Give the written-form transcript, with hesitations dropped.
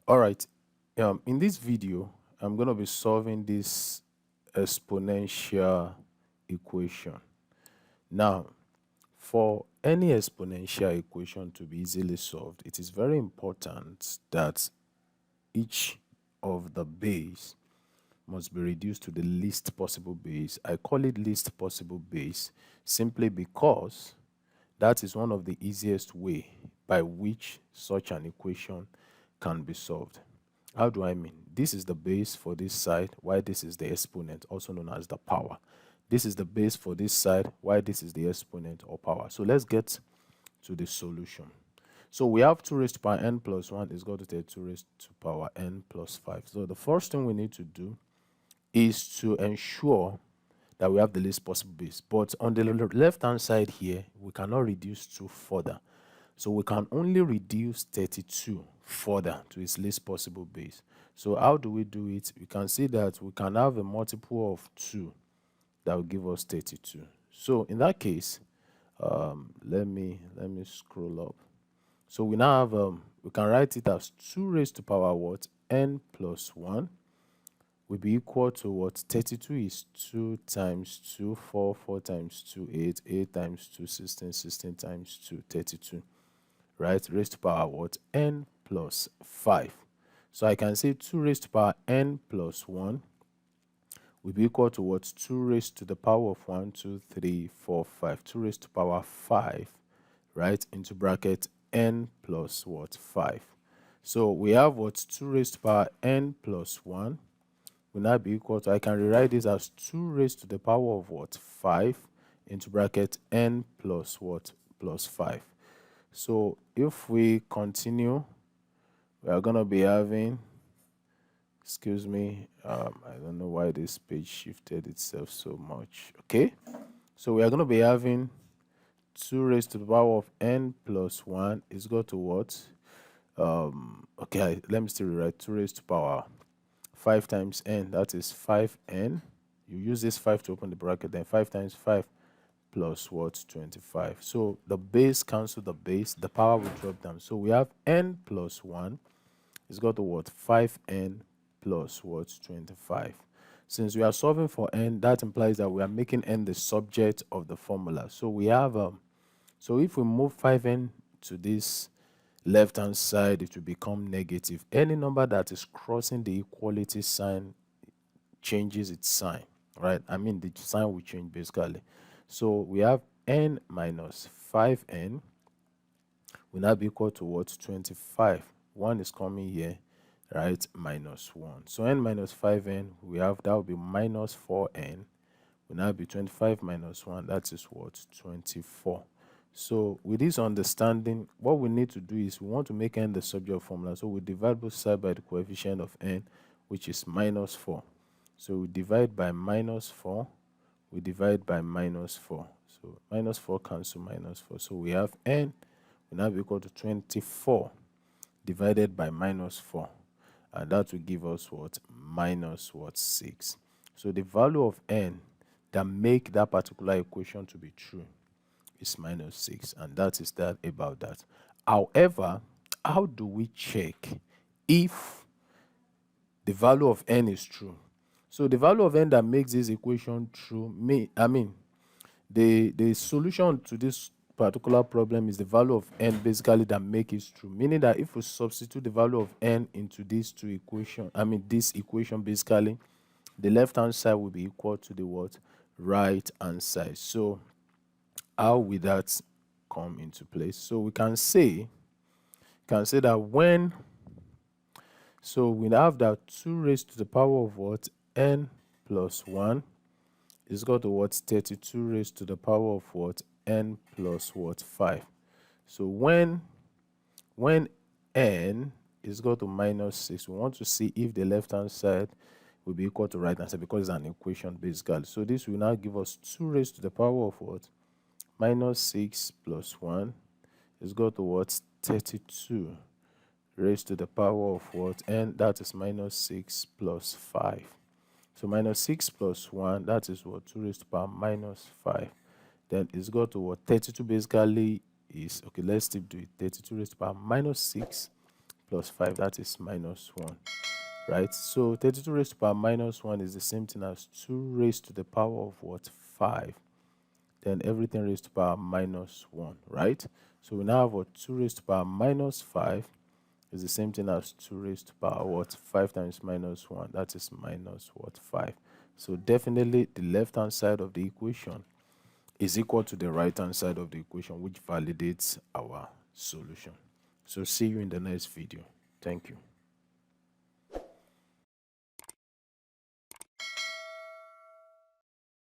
All right. In this video, I'm going to be solving this exponential equation. Now, for any exponential equation to be easily solved, it is very important that each of the base must be reduced to the least possible base. I call it least possible base simply because that is one of the easiest way by which such an equation can be solved. How do I mean? This is the base for this side, while this is the exponent, also known as the power. This is the base for this side, while this is the exponent or power. So let's get to the solution. So we have 2 raised to power n plus 1 is equal to 2 raised to power n plus 5. So the first thing we need to do is to ensure that we have the least possible base. But on the left-hand side here, we cannot reduce 2 further. So we can only reduce 32 further to its least possible base. So how do we do it? We can see that we can have a multiple of 2 that will give us 32. So in that case, let me scroll up. So we now have, we can write it as 2 raised to power what? N plus 1 will be equal to what? 32 is 2 times 2, 4, 4 times 2, 8, 8 times 2, 16, 16 times 2, 32. Right? Raised to power what? N plus 5. So I can say 2 raised to power n plus 1 will be equal to what? 2 raised to the power of 1, 2, 3, 4, 5. 2 raised to power 5, right? Into bracket n plus what? 5. So we have what? 2 raised to power n plus 1 will now be equal to, I can rewrite this as 2 raised to the power of what? 5 into bracket n plus what? Plus 5. So if we continue, we are going to be having, excuse me, I don't know why this page shifted itself so much. Okay, so we are going to be having 2 raised to the power of n plus 1 is equal to what? Okay, let me still rewrite 2 raised to power 5 times n, that is 5n. You use this 5 to open the bracket, then 5 times 5 plus what? 25. So the base cancel the base, the power will drop down. So we have n plus 1 is equal to what? 5n plus what? 25. Since we are solving for n, that implies that we are making n the subject of the formula. So we have, so if we move 5n to this left-hand side, it will become negative. Any number that is crossing the equality sign changes its sign, right? I mean, the sign will change basically. So we have n minus 5n will now be equal to what? 25. 1 is coming here, right? Minus 1. So n minus 5n, we have, that will be minus 4n. Will now be 25 minus 1. That is what? 24. So with this understanding, what we need to do is we want to make n the subject of formula. So we divide both sides by the coefficient of n, which is minus 4. So we divide by minus 4. We divide by minus 4. So minus 4 cancel minus 4. So we have n will now be equal to 24 divided by minus 4. And that will give us what? Minus what? 6. So the value of n that make that particular equation to be true is minus 6. And that is that about that. However, how do we check if the value of n is true? So the value of n that makes this equation true, the solution to this particular problem is the value of n basically that make it true. Meaning that if we substitute the value of n into these two equations, this equation basically, the left-hand side will be equal to the what? Right-hand side. So how will that come into place? So we can say that when, so we have that 2 raised to the power of what? N plus 1 is equal to what? 32 raised to the power of what? N plus what? 5. So when n is equal to minus 6, we want to see if the left-hand side will be equal to right-hand side because it's an equation basically. So this will now give us 2 raised to the power of what? Minus 6 plus 1 is equal to what? 32 raised to the power of what? N, that is minus 6 plus 5. So minus 6 plus 1, that is what? 2 raised to the power minus 5. Then it's got to what? 32 basically is, okay, let's still do it. 32 raised to the power minus 6 plus 5, that is minus 1, right? So 32 raised to the power minus 1 is the same thing as 2 raised to the power of what? 5. Then everything raised to the power minus 1, right? So we now have what? 2 raised to the power minus 5 is the same thing as 2 raised to the power what? 5 times minus 1, that is minus what? 5. So definitely the left-hand side of the equation is equal to the right-hand side of the equation, which validates our solution. So see you in the next video. Thank you.